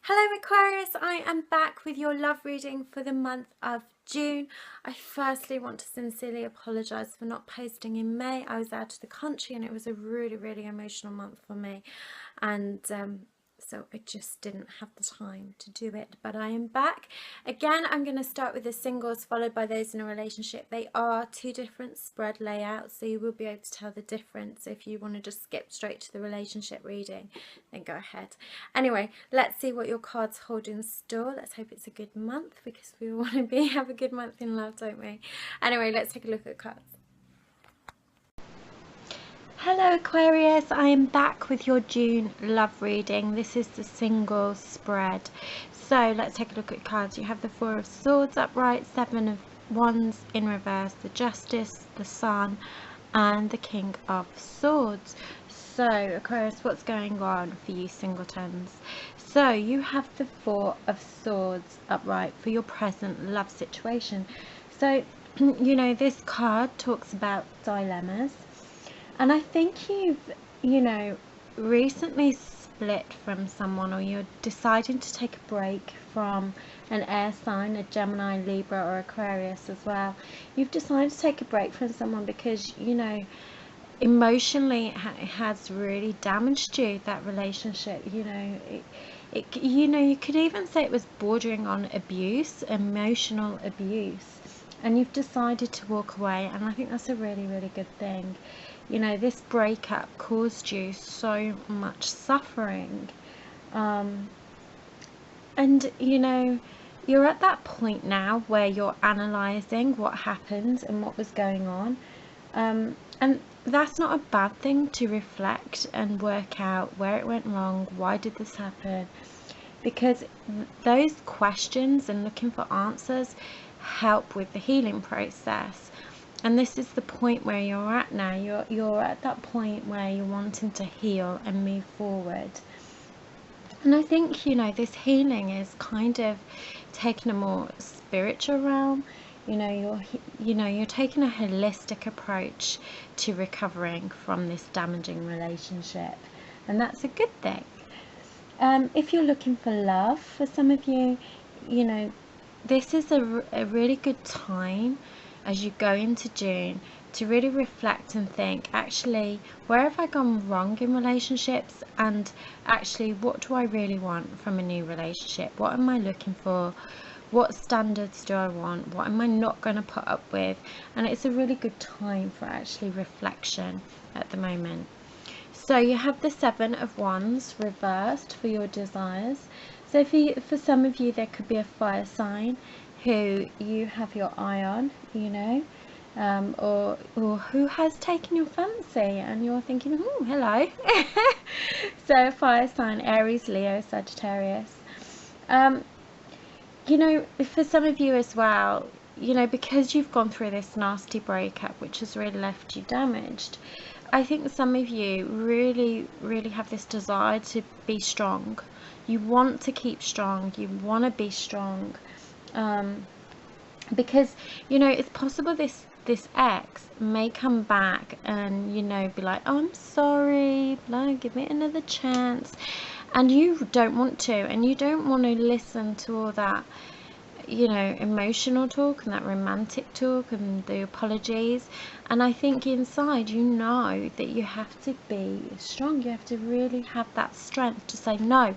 Hello Aquarius, I am back with your love reading for the month of June. I firstly want to sincerely apologise for not posting in May. I was out of the country and it was a really emotional month for me, and so I just didn't have the time to do it, but I am back. Again, I'm going to start with the singles followed by those in a relationship. They are two different spread layouts, so you will be able to tell the difference. If you want to just skip straight to the relationship reading, then go ahead. Anyway, let's see what your cards hold in store. Let's hope it's a good month, because we all want to have a good month in love, don't we? Anyway, let's take a look at the cards. Hello Aquarius, I am back with your June love reading. This is the single spread. So let's take a look at cards. You have the Four of Swords upright, Seven of Wands in reverse, the Justice, the Sun, and the King of Swords. So Aquarius, what's going on for you singletons? So you have the Four of Swords upright for your present love situation. So you know, this card talks about dilemmas. And I think you've, recently split from someone, or you're deciding to take a break from an air sign, a Gemini, Libra, or Aquarius as well. You've decided to take a break from someone because, emotionally it has really damaged you, that relationship. You could even say it was bordering on abuse, emotional abuse. And you've decided to walk away, and I think that's a really good thing. This breakup caused you so much suffering, and you're at that point now where you're analyzing what happened and what was going on, and that's not a bad thing, to reflect and work out where it went wrong, why did this happen, because those questions and looking for answers help with the healing process. And this is the point where you're at now. You're at that point where you're wanting to heal and move forward. And I think, this healing is kind of taking a more spiritual realm. You're taking a holistic approach to recovering from this damaging relationship, and that's a good thing. If you're looking for love, for some of you, this is a really good time as you go into June to really reflect and think, actually, where have I gone wrong in relationships, and actually, what do I really want from a new relationship? What am I looking for? What standards do I want? What am I not going to put up with? And it's a really good time for actually reflection at the moment. So you have the Seven of Wands reversed for your desires. So for some of you, there could be a fire sign who you have your eye on, or who has taken your fancy, and you're thinking, oh, hello. So fire sign, Aries, Leo, Sagittarius. For some of you as well, because you've gone through this nasty breakup, which has really left you damaged, I think some of you really have this desire to be strong. You want to keep strong. You want to be strong. Because it's possible this ex may come back and be like, oh, I'm sorry, give me another chance, and you don't want to, and you don't want to listen to all that emotional talk and that romantic talk and the apologies. And I think inside that you have to be strong. You have to really have that strength to say, no,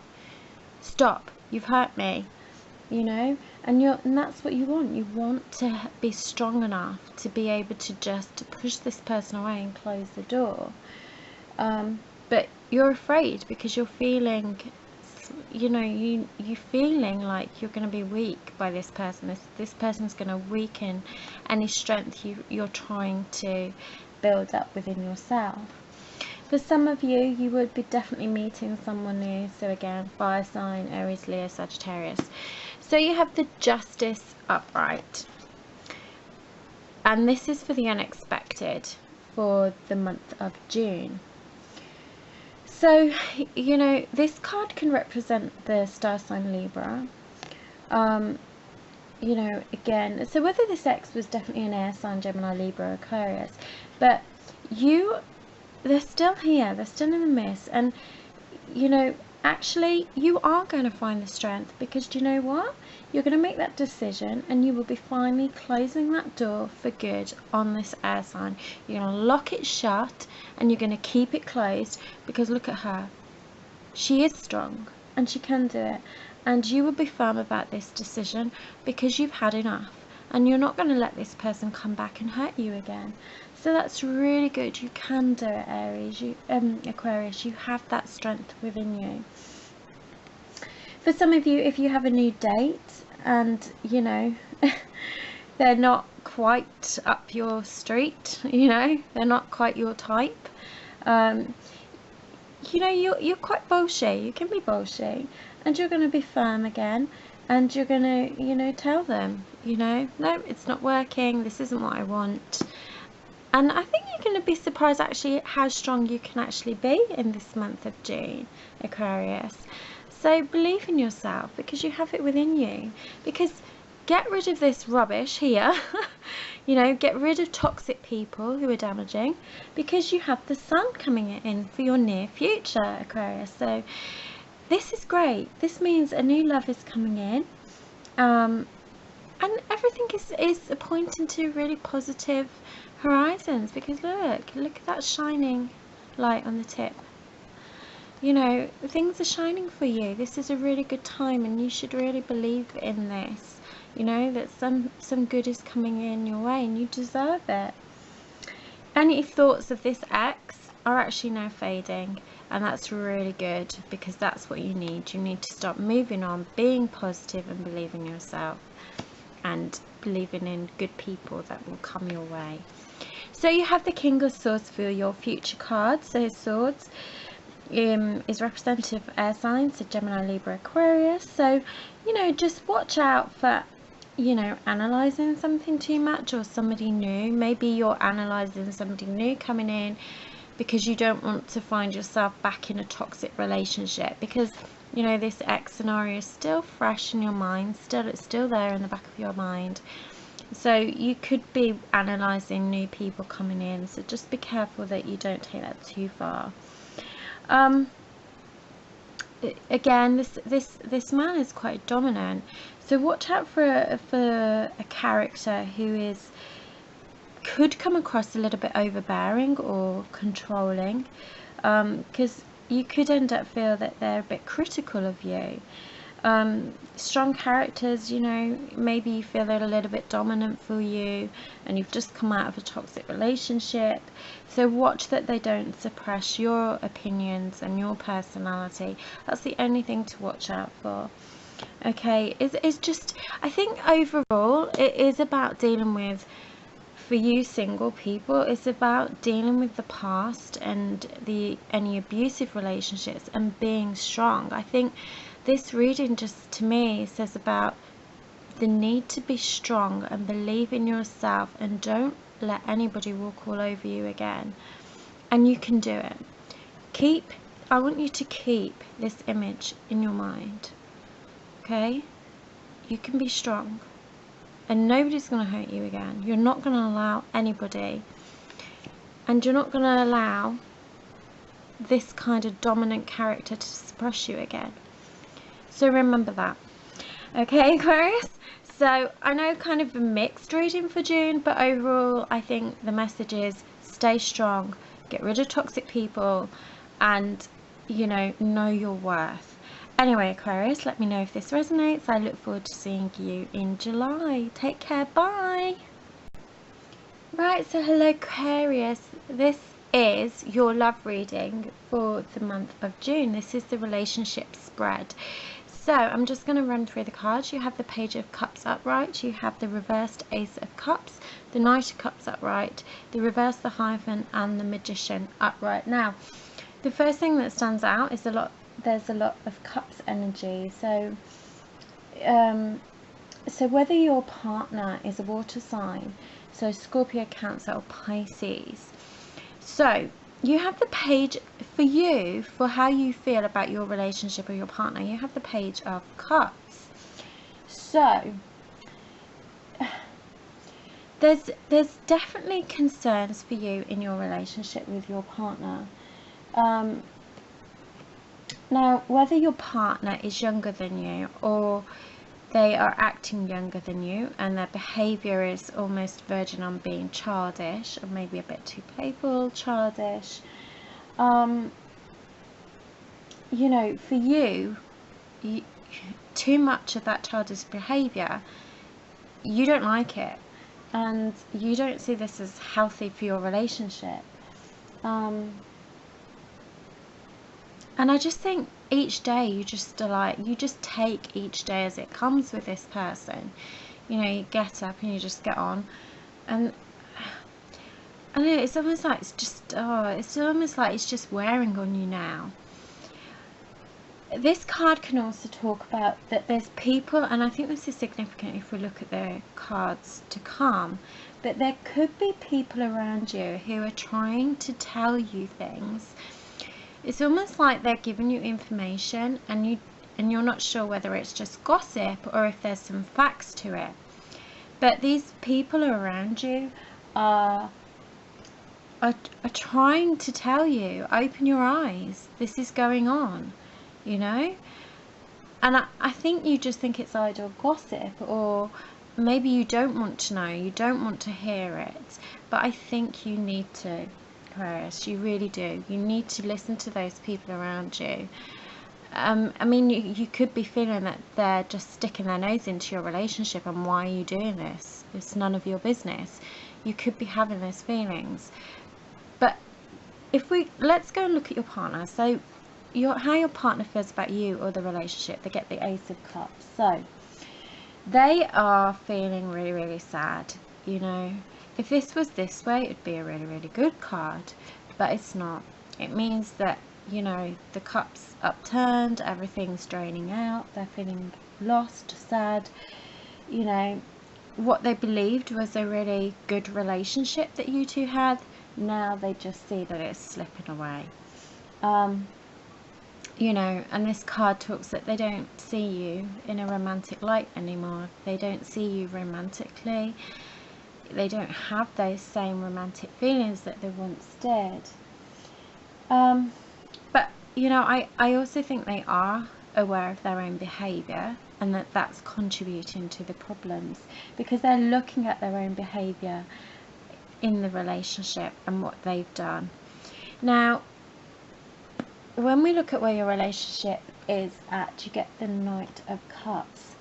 stop, you've hurt me, and that's what you want. You want to be strong enough to be able to just push this person away and close the door, but you're afraid because you're feeling you feeling like you're going to be weak by this person. This person's going to weaken any strength you're trying to build up within yourself. For some of you, you would be definitely meeting someone new. So again, fire sign, Aries, Leo, Sagittarius. So you have the Justice upright, and this is for the unexpected for the month of June. So this card can represent the star sign Libra. Again, so whether this ex was definitely an air sign, Gemini, Libra, Aquarius, but they're still here, they're still in the mist, and actually you are going to find the strength, because do you know what? You're going to make that decision and you will be finally closing that door for good on this air sign. You're going to lock it shut and you're going to keep it closed, because look at her. She is strong and she can do it. And you will be firm about this decision because you've had enough. And you're not going to let this person come back and hurt you again. So that's really good. You can do it, Aries. Aquarius, you have that strength within you. For some of you, if you have a new date and, you know, they're not quite up your street, you know, they're not quite your type, you know, you're quite bolshy. You can be bolshy. And you're going to be firm again. And you're going to, you know, tell them, you know, no, it's not working. This isn't what I want. And I think you're going to be surprised actually how strong you can actually be in this month of June, Aquarius. So believe in yourself, because you have it within you. Because get rid of this rubbish here. You know, get rid of toxic people who are damaging, because you have the sun coming in for your near future, Aquarius. So this is great. This means a new love is coming in, and everything is pointing to really positive horizons, because look at that shining light on the tip. You know, things are shining for you. This is a really good time, and you should really believe in this, you know, that some good is coming in your way and you deserve it. Any thoughts of this ex are actually now fading, and that's really good, because that's what you need. You need to start moving on, being positive and believing in yourself, and believing in good people that will come your way. So you have the King of Swords for your future cards. So swords is representative of air signs, so Gemini, Libra, Aquarius. So, you know, just watch out for, you know, analysing something too much, or somebody new. Maybe you're analysing somebody new coming in because you don't want to find yourself back in a toxic relationship, because, you know, this ex scenario is still fresh in your mind, it's still there in the back of your mind. So you could be analysing new people coming in, so just be careful that you don't take that too far. Again, this man is quite dominant, so watch out for a character who could come across a little bit overbearing or controlling, because you could end up feel that they're a bit critical of you. Strong characters, you know, maybe you feel they're a little bit dominant for you and you've just come out of a toxic relationship, so watch that they don't suppress your opinions and your personality. That's the only thing to watch out for. Okay, it's just, I think overall it is about dealing with, for you single people, it's about dealing with the past and any abusive relationships and being strong. I think this reading just to me says about the need to be strong and believe in yourself, and don't let anybody walk all over you again, and you can do it. I want you to keep this image in your mind, okay? You can be strong and nobody's going to hurt you again. You're not going to allow anybody, and you're not going to allow this kind of dominant character to suppress you again. So remember that. Okay, Aquarius? So I know kind of a mixed reading for June, but overall I think the message is stay strong, get rid of toxic people, and, you know your worth. Anyway, Aquarius, let me know if this resonates. I look forward to seeing you in July. Take care. Bye. Right, so hello, Aquarius. This is your love reading for the month of June. This is the relationship spread. So I'm just going to run through the cards. You have the Page of Cups upright, you have the reversed Ace of Cups, the Knight of Cups upright, the reversed the Hierophant, and the Magician upright. Now, the first thing that stands out is there's a lot of Cups energy. So whether your partner is a water sign, so Scorpio, Cancer, or Pisces, so you have the page for you, for how you feel about your relationship or your partner. You have the Page of Cups. So there's definitely concerns for you in your relationship with your partner. Now, whether your partner is younger than you or they are acting younger than you and their behaviour is almost verging on being childish or maybe a bit too playful, childish, you know, for you, too much of that childish behaviour, you don't like it and you don't see this as healthy for your relationship. And I just think each day you just take each day as it comes with this person. You know, you get up and you just get on, and I know it's almost like it's almost like it's just wearing on you now. This card can also talk about that there's people, and I think this is significant if we look at the cards to come, but there could be people around you who are trying to tell you things. It's almost like they're giving you information and you're not sure whether it's just gossip or if there's some facts to it. But these people around you are trying to tell you, open your eyes, this is going on, you know. And I think you just think it's idle gossip, or maybe you don't want to know, you don't want to hear it, but I think you need to, Aquarius, you really do. You need to listen to those people around you. I mean, you could be feeling that they're just sticking their nose into your relationship, and why are you doing this? It's none of your business. You could be having those feelings. But let's go and look at your partner. So how your partner feels about you or the relationship. They get the Ace of Cups. So they are feeling really, really sad, you know. If this was this way, it'd be a really, really good card, but it's not. It means that, you know, the cup's upturned, everything's draining out, they're feeling lost, sad. You know, what they believed was a really good relationship that you two had, now they just see that it's slipping away. You know, and this card talks that they don't see you in a romantic light anymore. They don't see you romantically. They don't have those same romantic feelings that they once did. But, you know, I also think they are aware of their own behaviour, and that that's contributing to the problems, because they're looking at their own behaviour in the relationship and what they've done. Now, when we look at where your relationship is at, you get the Knight of Cups.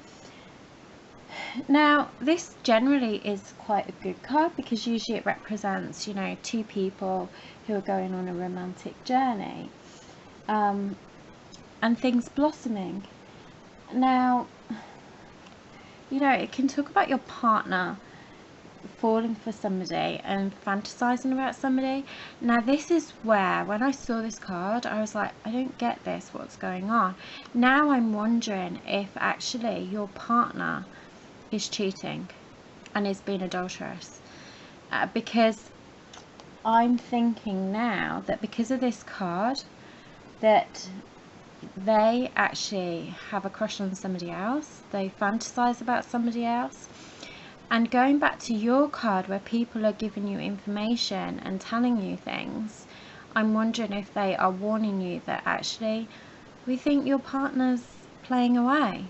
Now, this generally is quite a good card, because usually it represents, you know, two people who are going on a romantic journey, and things blossoming. Now, you know, it can talk about your partner falling for somebody and fantasizing about somebody. Now, this is where, when I saw this card, I was like, I don't get this, what's going on? Now I'm wondering if actually your partner is cheating and is being adulterous, because I'm thinking now that because of this card, that they actually have a crush on somebody else, they fantasize about somebody else. And going back to your card, where people are giving you information and telling you things, I'm wondering if they are warning you that actually we think your partner's playing away.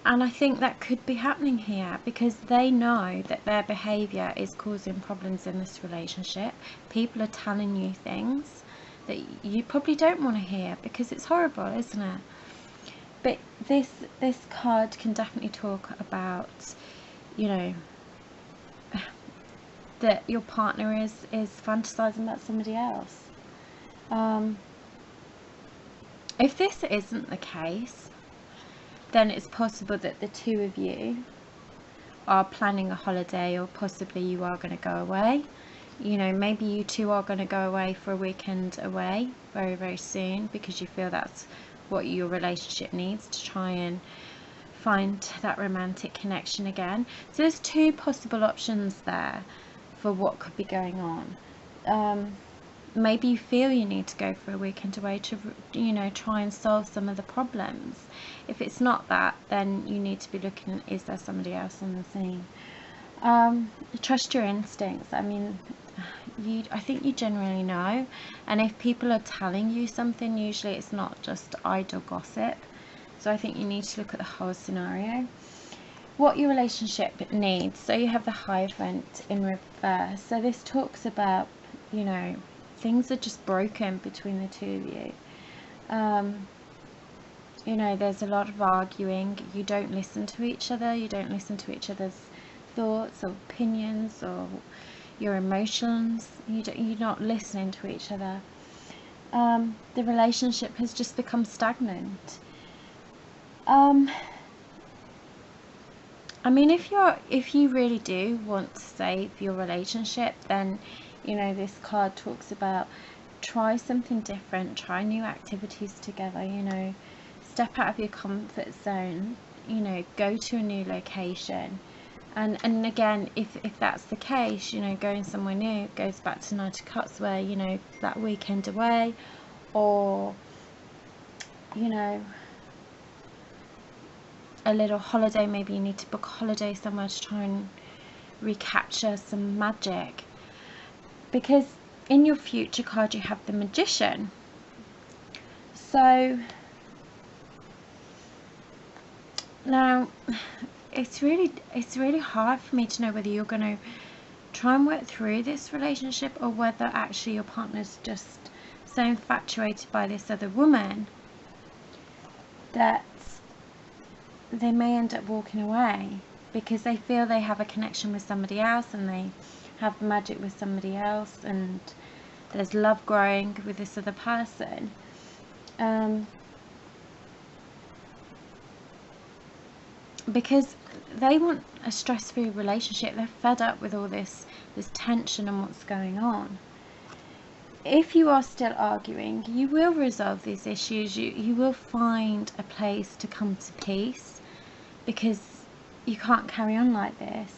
And I think that could be happening here, because they know that their behaviour is causing problems in this relationship. People are telling you things that you probably don't want to hear, because it's horrible, isn't it? But this card can definitely talk about, you know, that your partner is fantasizing about somebody else. If this isn't the case, then it's possible that the two of you are planning a holiday, or possibly you are going to go away. You know, maybe you two are going to go away for a weekend away very, very soon, because you feel that's what your relationship needs to try and find that romantic connection again. So there's two possible options there for what could be going on. Maybe you feel you need to go for a weekend away to, you know, try and solve some of the problems. If it's not that, then you need to be looking, is there somebody else on the scene? Trust your instincts. I mean, I think you generally know, and if people are telling you something, usually it's not just idle gossip. So I think you need to look at the whole scenario, what your relationship needs. So you have the Hierophant in reverse, so this talks about, you know, things are just broken between the two of you. You know, there's a lot of arguing, you don't listen to each other, you don't listen to each other's thoughts or opinions or your emotions, you're not listening to each other. The relationship has just become stagnant. I mean, if you really do want to save your relationship, then, you know, this card talks about try something different, try new activities together, you know, step out of your comfort zone, you know, go to a new location. And again, if that's the case, you know, going somewhere new goes back to Knight of Cups, where, you know, that weekend away, or, you know, a little holiday. Maybe you need to book a holiday somewhere to try and recapture some magic, because in your future card you have the Magician. So now it's really hard for me to know whether you're going to try and work through this relationship, or whether actually your partner's just so infatuated by this other woman that they may end up walking away because they feel they have a connection with somebody else, and they have magic with somebody else, and there's love growing with this other person. Because they want a stress-free relationship. They're fed up with all this tension and what's going on. If you are still arguing, you will resolve these issues. You will find a place to come to peace, because you can't carry on like this.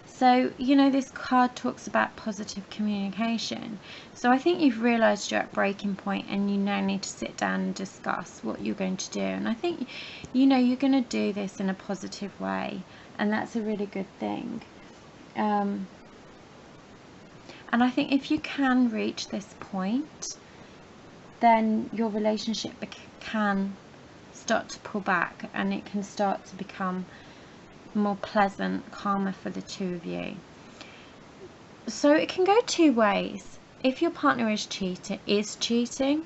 So, you know, this card talks about positive communication. So I think you've realised you're at breaking point, and you now need to sit down and discuss what you're going to do. And I think, you know, you're going to do this in a positive way, and that's a really good thing. And I think if you can reach this point, then your relationship can start to pull back, and it can start to become more pleasant, calmer for the two of you. So it can go two ways. If your partner is cheating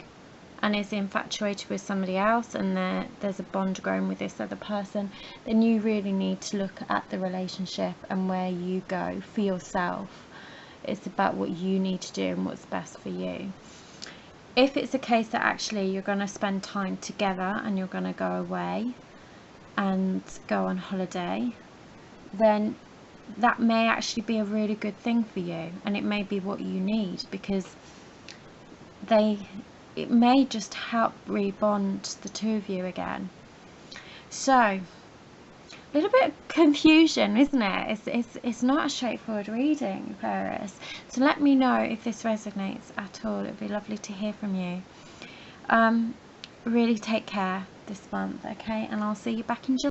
and is infatuated with somebody else, and there's a bond growing with this other person, then you really need to look at the relationship and where you go for yourself. It's about what you need to do and what's best for you. If it's a case that actually you're going to spend time together and you're going to go away and go on holiday, then that may actually be a really good thing for you, and it may be what you need, because it may just help rebond the two of you again. So a little bit of confusion, isn't it? It's not a straightforward reading, Aquarius. So let me know if this resonates at all. It'd be lovely to hear from you. Really take care this month, okay? And I'll see you back in July.